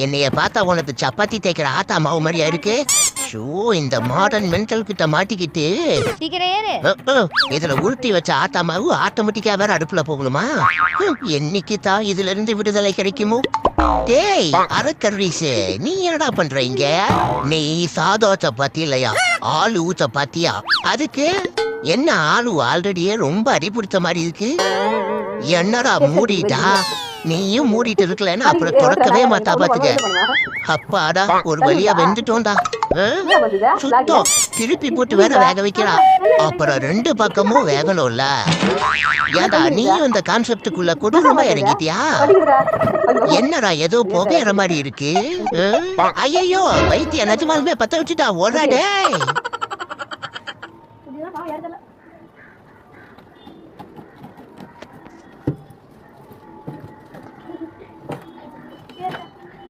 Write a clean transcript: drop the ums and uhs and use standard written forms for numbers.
என்னைய பார்த்தா உனக்கு சப்பாத்தி தேய்க்கிற ஆத்தா மாவு மாதிரியா இருக்கு. ஷோ, இந்த மாடர்ன் மென்டல் கிட்ட மாட்டிக்கிட்டு இதுல உருட்டி வச்ச ஆத்தா மாவு ஆட்டோமேட்டிக்கா வேற அடுப்புல போகணுமா? என்னைக்கு தான் இதுல இருந்து விடுதலை கிடைக்குமோ? டேய் அரக்கர்வீசு, நீ என்னடா பண்ற இங்க? நீ சாதா சப்பாத்தி இல்லையா, ஆளு சப்பாத்தியா? அதுக்கு என்ன ஆளு ஆல்ரெடியே ரொம்ப அடிபிடிச்ச மாதிரி இருக்கு. என்னடா மூடிட்டா? நீயும் மூடிட்டு இருக்கலன்னா அப்புறம் தொடக்கவே மாட்டா பாத்துக்க. அப்பாடா, ஒரு வழியா வெந்துட்டோம்டா. சுத்தம் திருப்பி போட்டு வேற வேக வைக்கிறா. அப்புறம் 2 பக்கமும் வேகணும்ல. ஏடா நீயும் இந்த கான்செப்டுக்குள்ள கொடூரமா இறங்கிட்டியா? என்னடா ஏதோ புகையிற மாதிரி இருக்கு. ஐயோ, வைத்திய நிஜமாலுமே பத்த வச்சுட்டா. ஓடாடே.